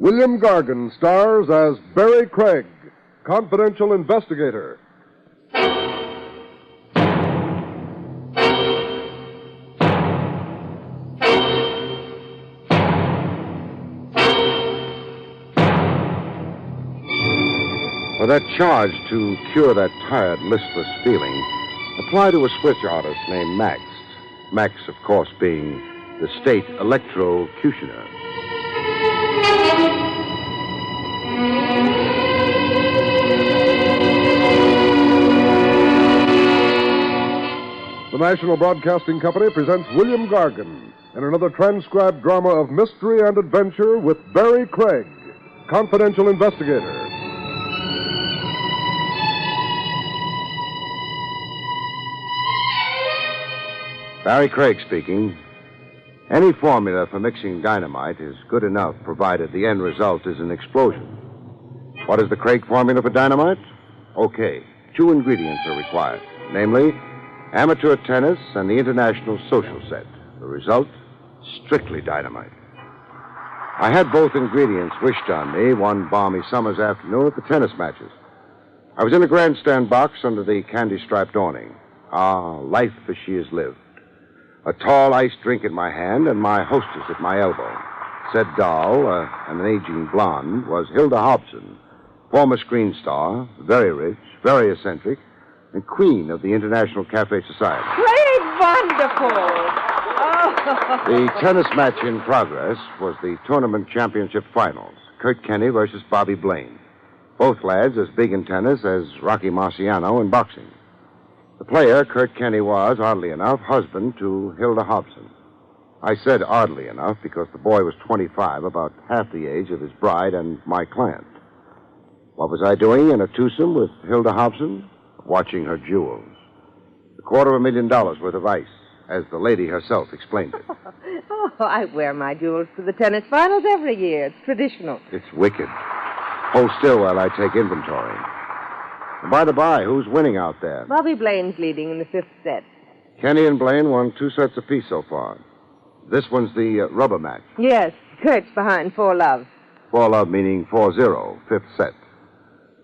William Gargan stars as Barrie Craig, confidential investigator. For that charge to cure that tired, listless feeling, apply to a switch artist named Max. Max, of course, being the state electrocutioner. The National Broadcasting Company presents William Gargan in another transcribed drama of mystery and adventure with Barrie Craig, confidential investigator. Barrie Craig speaking. Any formula for mixing dynamite is good enough, provided the end result is an explosion. What is the Craig formula for dynamite? Okay, 2 ingredients are required, namely, amateur tennis and the international social set. The result? Strictly dynamite. I had both ingredients wished on me one balmy summer's afternoon at the tennis matches. I was in a grandstand box under the candy-striped awning. Ah, life as she is lived. A tall iced drink in my hand and my hostess at my elbow. Said doll, an aging blonde, was Hilda Hobson, former screen star, very rich, very eccentric, and queen of the International Cafe Society. Great, wonderful! Oh. The tennis match in progress was the tournament championship finals. Kurt Kenny versus Bobby Blaine. Both lads as big in tennis as Rocky Marciano in boxing. The player, Kurt Kenny, was, oddly enough, husband to Hilda Hobson. I said oddly enough because the boy was 25, about half the age of his bride and my client. What was I doing in a twosome with Hilda Hobson? Watching her jewels. $250,000 worth of ice, as the lady herself explained it. Oh, I wear my jewels to the tennis finals every year. It's traditional. It's wicked. Hold still while I take inventory. By the by, who's winning out there? Bobby Blaine's leading in the 5th set. Kenny and Blaine won 2 sets apiece so far. This one's the rubber match. Yes, Kurt's behind 4-love. 4-love meaning 4-0, 5th set.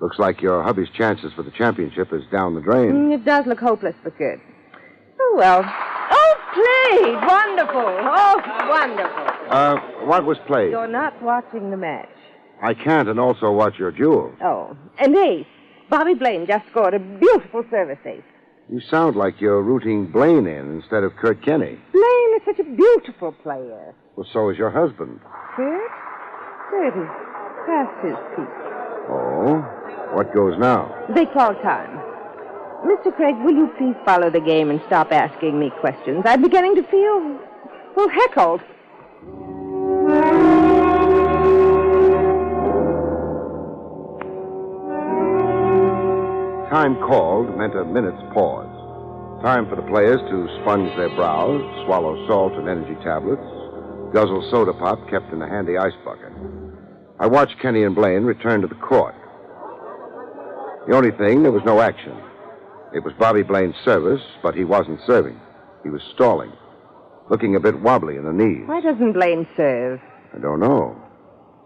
Looks like your hubby's chances for the championship is down the drain. It does look hopeless for Kurt. Oh, well. Oh, played! Wonderful! Oh, wonderful. What was played? You're not watching the match. I can't and also watch your jewels. Oh, and ace. Bobby Blaine just scored a beautiful service ace. You sound like you're rooting Blaine in instead of Kurt Kenny. Blaine is such a beautiful player. Well, so is your husband. Kurt? Kurt is past his peak. Oh? What goes now? They call time. Mr. Craig, will you please follow the game and stop asking me questions? I'm beginning to feel, well, heckled. Time called meant a minute's pause. Time for the players to sponge their brows, swallow salt and energy tablets, guzzle soda pop kept in a handy ice bucket. I watched Kenny and Blaine return to the court. The only thing, there was no action. It was Bobby Blaine's service, but he wasn't serving. He was stalling, looking a bit wobbly in the knees. Why doesn't Blaine serve? I don't know.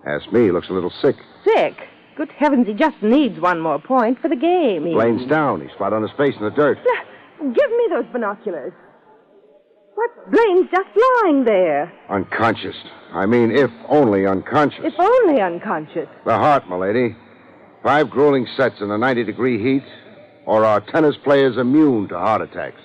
Ask me, he looks a little sick. Sick? Good heavens, he just needs one more point for the game. Blaine's down. He's flat on his face in the dirt. Give me those binoculars. What? Blaine's just lying there. Unconscious. I mean, if only unconscious. If only unconscious. The heart, m'lady. 5 grueling sets in a 90-degree heat, or are tennis players immune to heart attacks?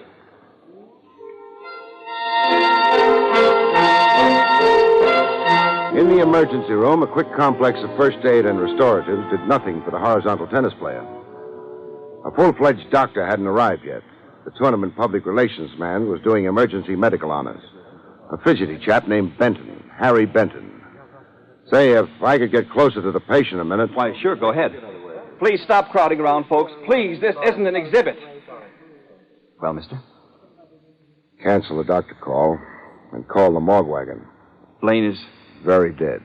In the emergency room, a quick complex of first aid and restoratives did nothing for the horizontal tennis player. A full-fledged doctor hadn't arrived yet. The tournament public relations man was doing emergency medical honors. A fidgety chap named Benton, Harry Benton. Say, if I could get closer to the patient a minute. Why, sure, go ahead. Please stop crowding around, folks. Please, this isn't an exhibit. Well, mister? Cancel the doctor call and call the morgue wagon. Blaine is... very dead.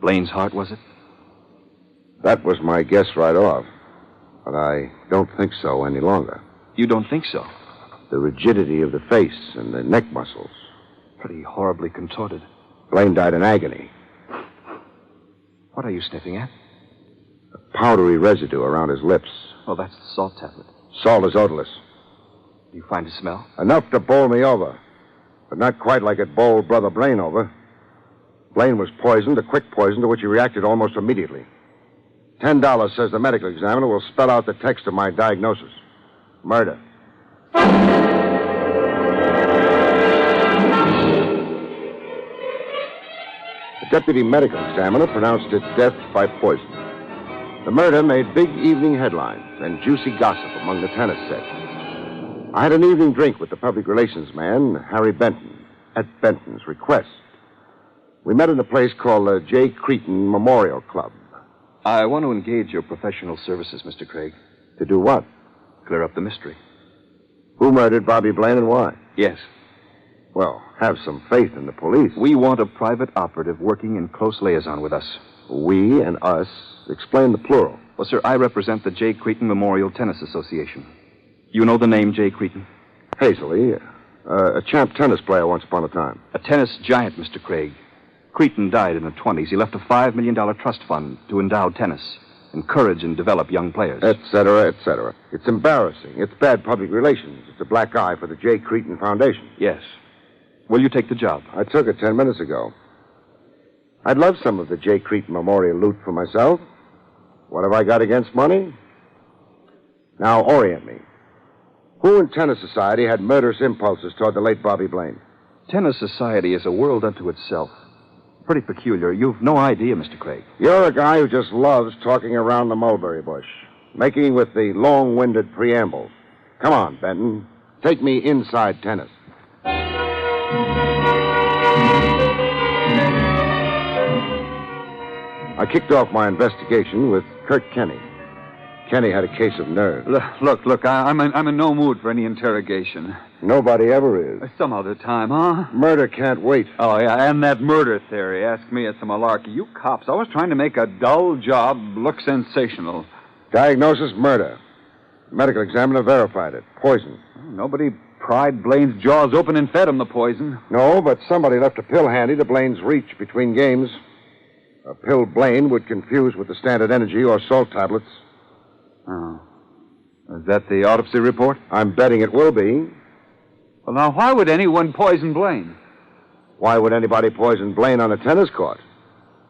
Blaine's heart, was it? That was my guess right off. But I don't think so any longer. You don't think so? the rigidity of the face and the neck muscles. Pretty horribly contorted. Blaine died in agony. What are you sniffing at? A powdery residue around his lips. Oh, that's the salt tablet. Salt is odorless. Do you find a smell? Enough to bowl me over. But not quite like it bowled Brother Blaine over. Blaine was poisoned, a quick poison to which he reacted almost immediately. $10 says the medical examiner will spell out the text of my diagnosis. Murder. The deputy medical examiner pronounced it death by poison. The murder made big evening headlines and juicy gossip among the tennis set. I had an evening drink with the public relations man, Harry Benton, at Benton's request. We met in a place called the J. Cretan Memorial Club. I want to engage your professional services, Mr. Craig. To do what? Clear up the mystery. Who murdered Bobby Blaine and why? Yes. Well, have some faith in the police. We want a private operative working in close liaison with us. We and us. Explain the plural. Well, sir, I represent the J. Cretan Memorial Tennis Association. You know the name J. Cretan? Hazily. A champ tennis player once upon a time. A tennis giant, Mr. Craig. Cretan died in the 20s. He left a $5 million trust fund to endow tennis, encourage and develop young players. Et cetera, et cetera. It's embarrassing. It's bad public relations. It's a black eye for the J. Cretan Foundation. Yes. Will you take the job? I took it 10 minutes ago. I'd love some of the J. Cretan Memorial loot for myself. What have I got against money? Now, orient me. Who in Tennis Society had murderous impulses toward the late Bobby Blaine? Tennis Society is a world unto itself. Pretty peculiar. You've no idea, Mr. Craig. You're a guy who just loves talking around the mulberry bush, making with the long-winded preambles. Come on, Benton. Take me inside tennis. I kicked off my investigation with Kurt Kenny. Kenny had a case of nerves. Look, I'm in no mood for any interrogation. Nobody ever is. Some other time, huh? Murder can't wait. Oh, yeah, and that murder theory. Ask me, it's a malarkey. You cops, always trying to make a dull job look sensational. Diagnosis, murder. The medical examiner verified it. Poison. Nobody pried Blaine's jaws open and fed him the poison. No, but somebody left a pill handy to Blaine's reach between games. A pill Blaine would confuse with the standard energy or salt tablets. Oh. Is that the autopsy report? I'm betting it will be. Well, now, why would anyone poison Blaine? Why would anybody poison Blaine on a tennis court?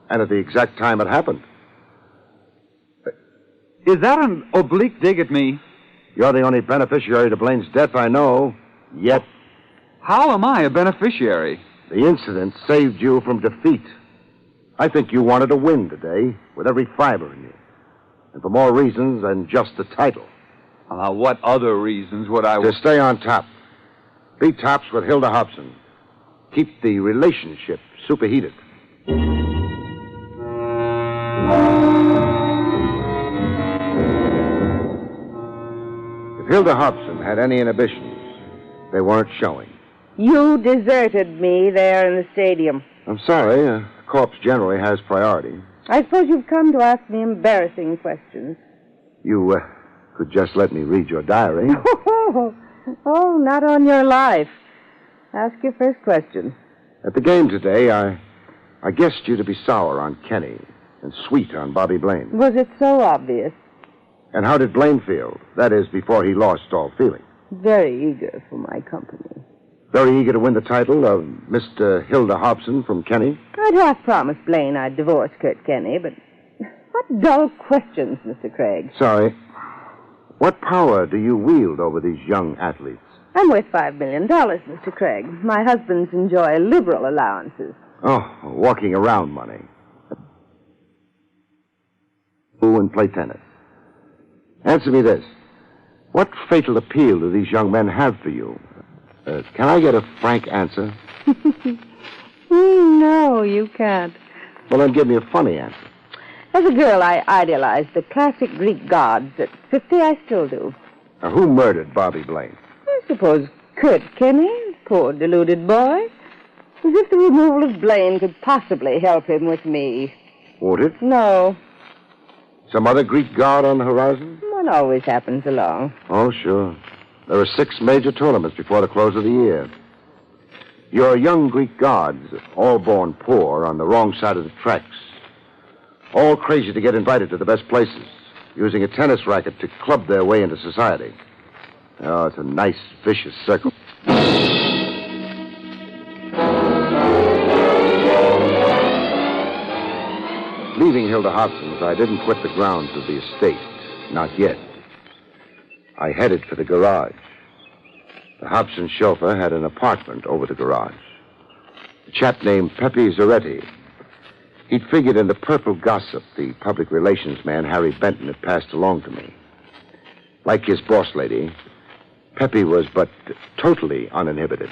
And at the exact time it happened? Is that an oblique dig at me? You're the only beneficiary to Blaine's death I know. Yet. How am I a beneficiary? The incident saved you from defeat. I think you wanted to win today, with every fiber in you. And for more reasons than just the title. Now, what other reasons would I... To stay on top. Be tops with Hilda Hobson. Keep the relationship superheated. If Hilda Hobson had any inhibitions, they weren't showing. You deserted me there in the stadium. I'm sorry. A corpse generally has priority. I suppose you've come to ask me embarrassing questions. You could just let me read your diary. Oh, not on your life. Ask your first question. At the game today, I guessed you to be sour on Kenny and sweet on Bobby Blaine. Was it so obvious? And how did Blaine feel? That is, before he lost all feeling. Very eager for my company. Very eager to win the title of Mr. Hilda Hobson from Kenny? I'd half promised Blaine I'd divorce Kurt Kenny, but what dull questions, Mr. Craig. Sorry. What power do you wield over these young athletes? I'm worth $5 million, Mr. Craig. My husbands enjoy liberal allowances. Oh, walking around money. Who and play tennis. Answer me this. What fatal appeal do these young men have for you? Can I get a frank answer? No, you can't. Well, then give me a funny answer. As a girl, I idolized the classic Greek gods. At 50, I still do. Now, who murdered Bobby Blaine? I suppose Kurt Kenny, poor deluded boy. As if the removal of Blaine could possibly help him with me. Won't it? No. Some other Greek god on the horizon? One always happens along. Oh, sure. There are 6 major tournaments before the close of the year. Your young Greek gods, all born poor, on the wrong side of the tracks. All crazy to get invited to the best places, using a tennis racket to club their way into society. Oh, it's a nice, vicious circle. Leaving Hilda Hobson's, I didn't quit the grounds of the estate. Not yet. I headed for the garage. The Hobson chauffeur had an apartment over the garage. A chap named Pepe Zaretti. He'd figured in the purple gossip the public relations man, Harry Benton, had passed along to me. Like his boss lady, Pepe was but totally uninhibited.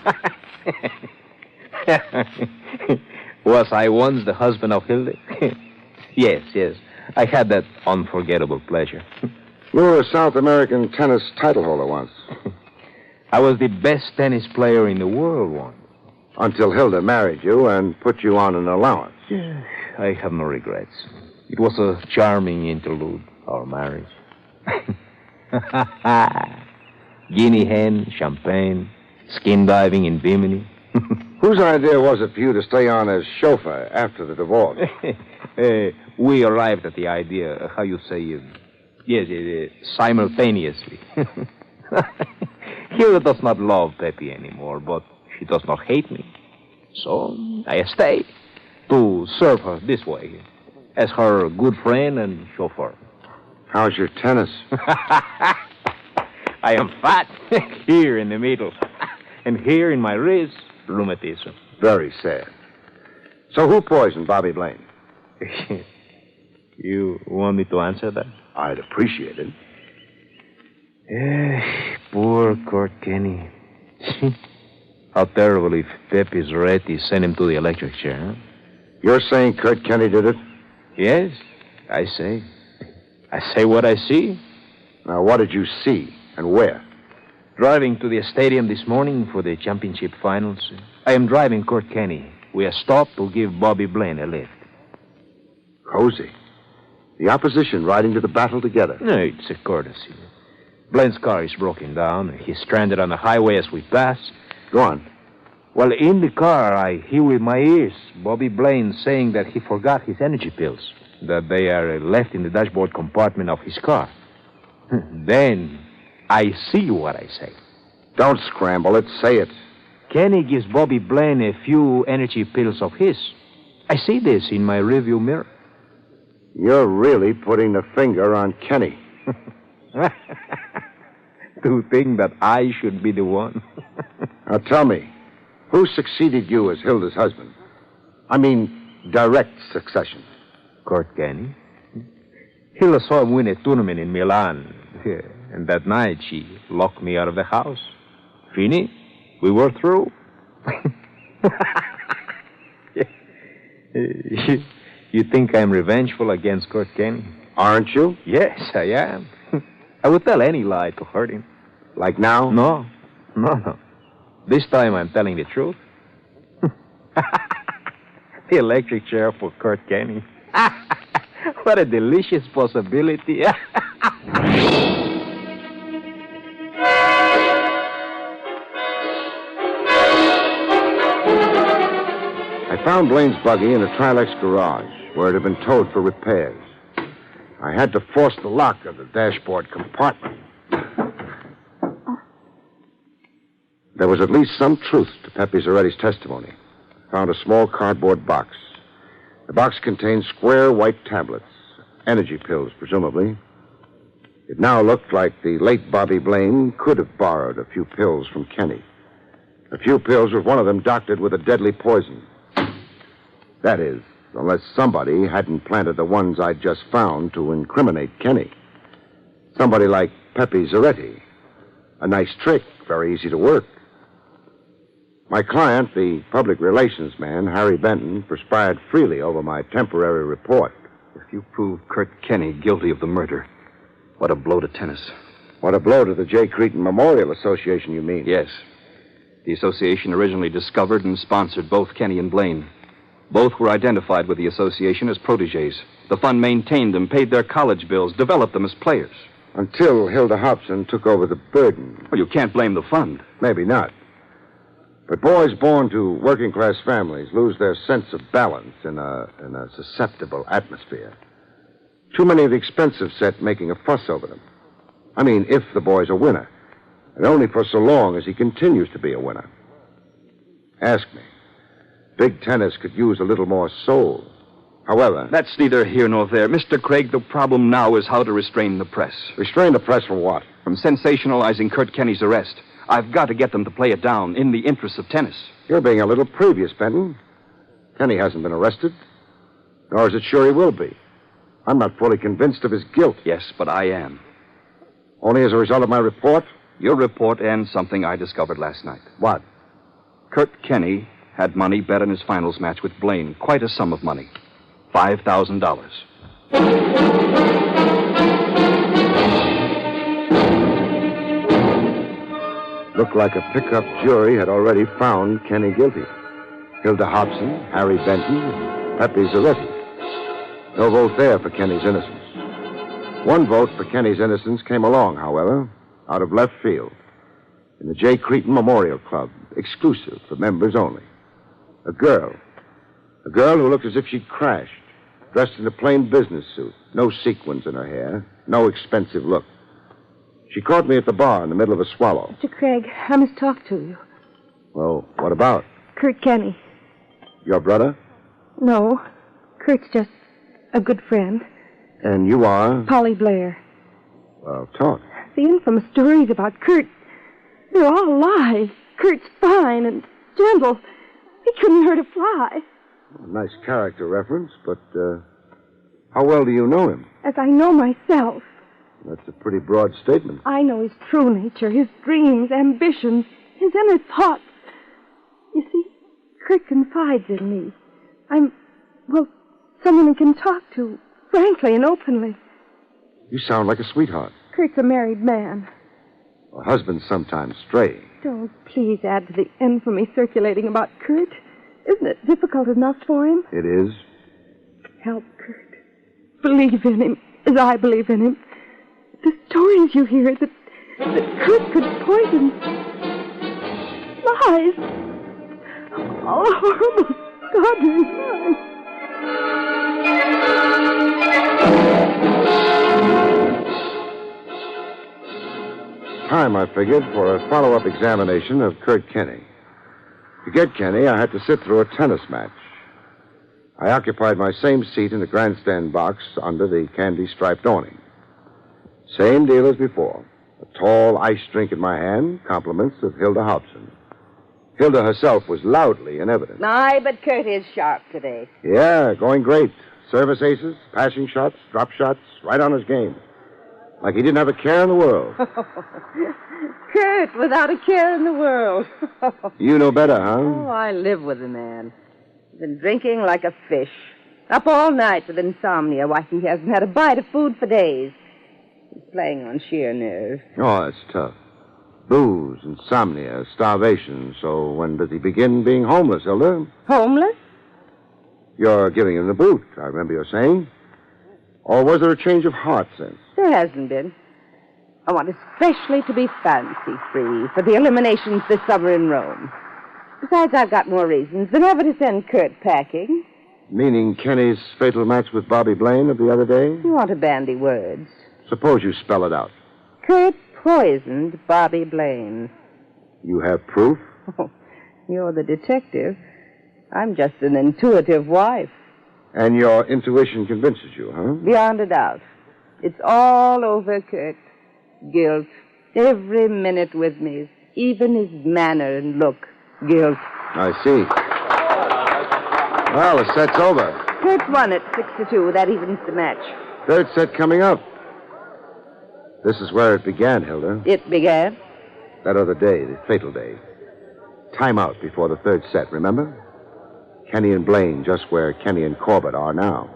Was I once the husband of Hilda? Yes. I had that unforgettable pleasure. You were a South American tennis title holder once. I was the best tennis player in the world once. Until Hilda married you and put you on an allowance. I have no regrets. It was a charming interlude, our marriage. Guinea hen, champagne, skin diving in Bimini. Whose idea was it for you to stay on as chauffeur after the divorce? We arrived at the idea, how you say, simultaneously. Hilda does not love Pepe anymore, but she does not hate me. So I stay to serve her this way, as her good friend and chauffeur. How's your tennis? I am fat here in the middle, and here in my wrist, rheumatism. Very sad. So who poisoned Bobby Blaine? You want me to answer that? I'd appreciate it. Poor Kurt Kenny. How terrible if Pepe Zaretti sent him to the electric chair, huh? You're saying Kurt Kenny did it? Yes, I say. I say what I see. Now, what did you see and where? Driving to the stadium this morning for the championship finals. I am driving Kurt Kenny. We have stopped to give Bobby Blaine a lift. Cozy. The opposition riding to the battle together. No, it's a courtesy. Blaine's car is broken down. He's stranded on the highway as we pass. Go on. Well, in the car, I hear with my ears Bobby Blaine saying that he forgot his energy pills, that they are left in the dashboard compartment of his car. Then I see what I say. Don't scramble it. Say it. Kenny gives Bobby Blaine a few energy pills of his. I see this in my rearview mirror. You're really putting the finger on Kenny. To think that I should be the one. Now tell me, who succeeded you as Hilda's husband? I mean, direct succession. Kurt Kenny. Hilda saw him win a tournament in Milan. And that night, she locked me out of the house. Fini, we were through. You think I'm revengeful against Kurt Kenny? Aren't you? Yes, I am. I would tell any lie to hurt him. Like now? No. This time I'm telling the truth. The electric chair for Kurt Kenny. What a delicious possibility. I found Blaine's buggy in a Trilex garage where it had been towed for repairs. I had to force the lock of the dashboard compartment. There was at least some truth to Pepe Zaretti's testimony. I found a small cardboard box. The box contained square white tablets, energy pills, presumably. It now looked like the late Bobby Blaine could have borrowed a few pills from Kenny. A few pills with one of them doctored with a deadly poison. That is, unless somebody hadn't planted the ones I'd just found to incriminate Kenny. Somebody like Pepe Zaretti. A nice trick, very easy to work. My client, the public relations man, Harry Benton, perspired freely over my temporary report. If you prove Kurt Kenny guilty of the murder, what a blow to tennis. What a blow to the J. Cretin Memorial Association, you mean? Yes. The association originally discovered and sponsored both Kenny and Blaine. Both were identified with the association as protégés. The fund maintained them, paid their college bills, developed them as players. Until Hilda Hobson took over the burden. Well, you can't blame the fund. Maybe not. But boys born to working-class families lose their sense of balance in a susceptible atmosphere. Too many of the expensive set making a fuss over them. I mean, if the boy's a winner. And only for so long as he continues to be a winner. Ask me. Big tennis could use a little more soul. However... That's neither here nor there. Mr. Craig, the problem now is how to restrain the press. Restrain the press from what? From sensationalizing Kurt Kenny's arrest. I've got to get them to play it down in the interests of tennis. You're being a little previous, Benton. Kenny hasn't been arrested. Nor is it sure he will be. I'm not fully convinced of his guilt. Yes, but I am. Only as a result of my report? Your report and something I discovered last night. What? Kurt Kenny had money bet in his finals match with Blaine. Quite a sum of money. $5,000. Looked like a pickup jury had already found Kenny guilty. Hilda Hobson, Harry Benton, Pepe Zaretti. No vote there for Kenny's innocence. One vote for Kenny's innocence came along, however, out of left field. In the J. Cretin Memorial Club, exclusive for members only. A girl. A girl who looked as if she'd crashed, dressed in a plain business suit, no sequins in her hair, no expensive look. She caught me at the bar in the middle of a swallow. Mr. Craig, I must talk to you. Well, what about? Kurt Kenny. Your brother? No. Kurt's just a good friend. And you are? Polly Blair. Well, talk. The infamous stories about Kurt, they're all lies. Kurt's fine and gentle. He couldn't hurt a fly. Nice character reference, but how well do you know him? As I know myself. That's a pretty broad statement. I know his true nature, his dreams, ambitions, his inner thoughts. You see, Kurt confides in me. I'm, someone he can talk to, frankly and openly. You sound like a sweetheart. Kurt's a married man. Well, husbands sometimes stray. Don't please add to the infamy circulating about Kurt. Isn't it difficult enough for him? It is. Help Kurt. Believe in him, as I believe in him. The stories you hear that Kurt could poison. Lies. All horrible, scoundrel lies. Time, I figured, for a follow-up examination of Kurt Kenny. To get Kenny, I had to sit through a tennis match. I occupied my same seat in the grandstand box under the candy-striped awning. Same deal as before. A tall ice drink in my hand, compliments of Hilda Hobson. Hilda herself was loudly in evidence. Aye, but Kurt is sharp today. Yeah, going great. Service aces, passing shots, drop shots, right on his game. Like he didn't have a care in the world. Kurt, without a care in the world. You know better, huh? Oh, I live with the man. He's been drinking like a fish. Up all night with insomnia. Why, he hasn't had a bite of food for days. He's playing on sheer nerves. Oh, that's tough. Booze, insomnia, starvation. So when does he begin being homeless, Hilda? Homeless? You're giving him the boot, I remember you saying. Or was there a change of heart since? There hasn't been. I want especially to be fancy-free for the eliminations this summer in Rome. Besides, I've got more reasons than ever to send Kurt packing. Meaning Kenny's fatal match with Bobby Blaine of the other day? You want to bandy words. Suppose you spell it out. Kurt poisoned Bobby Blaine. You have proof? Oh, you're the detective. I'm just an intuitive wife. And your intuition convinces you, huh? Beyond a doubt. It's all over, Kurt. Guilt. Every minute with me. Even his manner and look. Guilt. I see. Well, the set's over. Kurt won it 6-2. That evens the match. Third set coming up. This is where it began, Hilda. It began? That other day, the fatal day. Time out before the third set, remember? Kenny and Blaine just where Kenny and Corbett are now.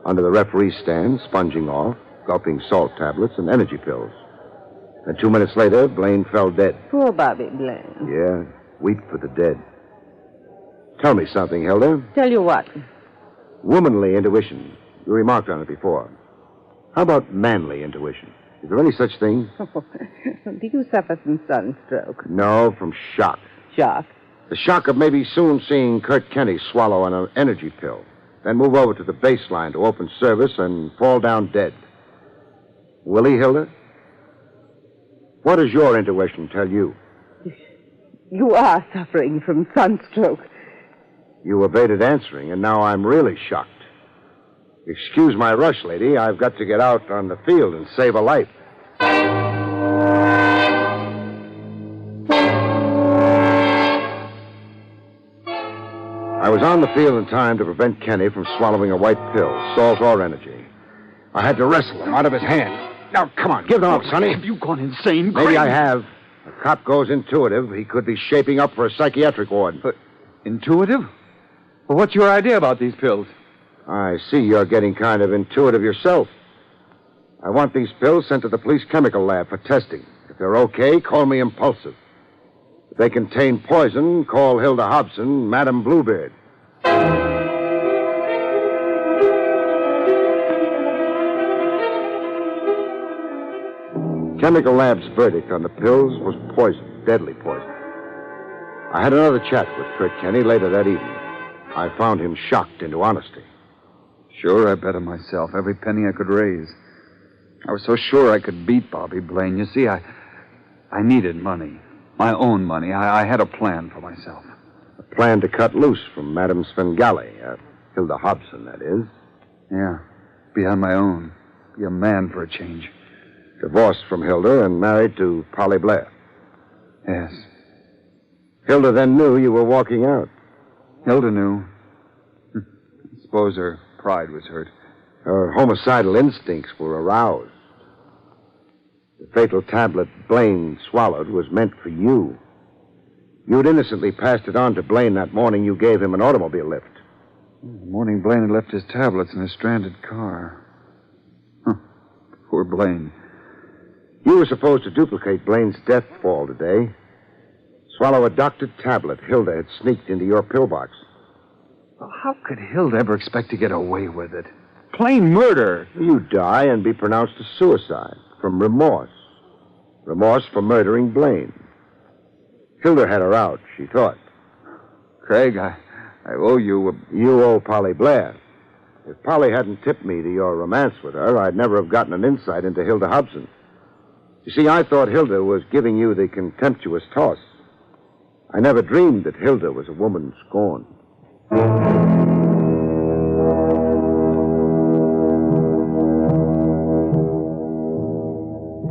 Under the referee's stand, sponging off, gulping salt tablets and energy pills. And 2 minutes later, Blaine fell dead. Poor Bobby Blaine. Yeah, weep for the dead. Tell me something, Hilda. Tell you what? Womanly intuition. You remarked on it before. How about manly intuition? Is there any such thing? Do you suffer from sunstroke? No, from shock. Shock? The shock of maybe soon seeing Kurt Kenny swallow an energy pill, then move over to the baseline to open service and fall down dead. Will he, Hilda? What does your intuition tell you? You are suffering from sunstroke. You evaded answering, and now I'm really shocked. Excuse my rush, lady. I've got to get out on the field and save a life. I was on the field in time to prevent Kenny from swallowing a white pill, salt or energy. I had to wrestle him out of his hand. Now, come on, give them up, Sonny. Have you gone insane, Craig? Maybe I have. A cop goes intuitive. He could be shaping up for a psychiatric ward. But intuitive? Well, what's your idea about these pills? I see you're getting kind of intuitive yourself. I want these pills sent to the police chemical lab for testing. If they're okay, call me impulsive. If they contain poison, call Hilda Hobson, Madam Bluebeard. Chemical lab's verdict on the pills was poison, deadly poison. I had another chat with Kurt Kenny later that evening. I found him shocked into honesty. Sure, I bet on myself, every penny I could raise. I was so sure I could beat Bobby Blaine. You see, I needed money. My own money. I had a plan for myself. A plan to cut loose from Madame Svengali, Hilda Hobson, that is. Yeah, be on my own. Be a man for a change. Divorced from Hilda and married to Polly Blair. Yes. Hilda then knew you were walking out. Hilda knew. I suppose her pride was hurt. Her homicidal instincts were aroused. The fatal tablet Blaine swallowed was meant for you. You'd innocently passed it on to Blaine that morning you gave him an automobile lift. The morning Blaine had left his tablets in a stranded car. Huh. Poor Blaine. You were supposed to duplicate Blaine's death fall today. Swallow a doctored tablet Hilda had sneaked into your pillbox. Well, how could Hilda ever expect to get away with it? Plain murder. You'd die and be pronounced a suicide from remorse. Remorse for murdering Blaine. Hilda had her out, she thought. Craig, I owe you. You owe Polly Blair. If Polly hadn't tipped me to your romance with her, I'd never have gotten an insight into Hilda Hobson. You see, I thought Hilda was giving you the contemptuous toss. I never dreamed that Hilda was a woman scorned.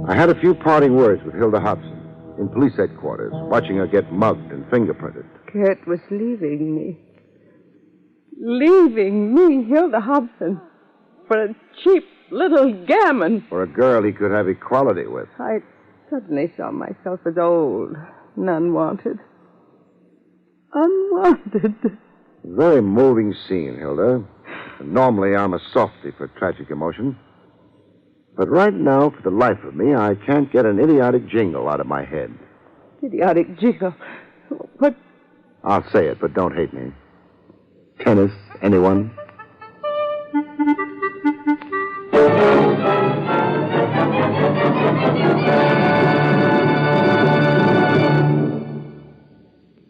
I had a few parting words with Hilda Hobson in police headquarters, watching her get mugged and fingerprinted. Kurt was leaving me. Leaving me, Hilda Hobson, for a cheap little gammon. For a girl he could have equality with. I suddenly saw myself as old and unwanted. Unwanted. Very moving scene, Hilda. Normally, I'm a softy for tragic emotion. But right now, for the life of me, I can't get an idiotic jingle out of my head. Idiotic jingle? What? I'll say it, but don't hate me. Tennis, anyone?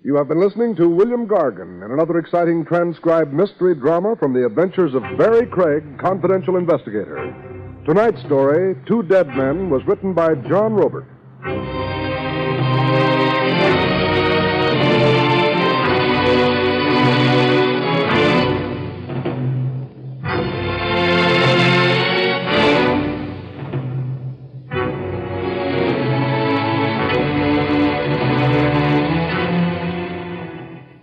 You have been listening to William Gargan in another exciting transcribed mystery drama from the adventures of Barrie Craig, confidential investigator. Tonight's story, Two Dead Men, was written by John Robert.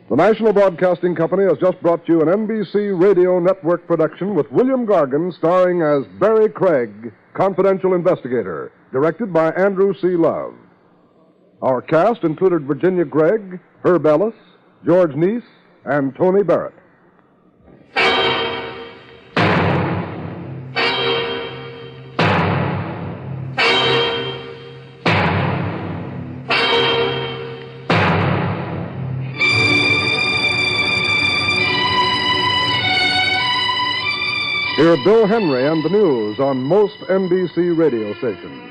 The National Broadcasting Company has just brought you an NBC Radio Network production with William Gargan starring as Barrie Craig, confidential investigator, directed by Andrew C. Love. Our cast included Virginia Gregg, Herb Ellis, George Neese, and Tony Barrett. Hear Bill Henry and the news on most NBC radio stations.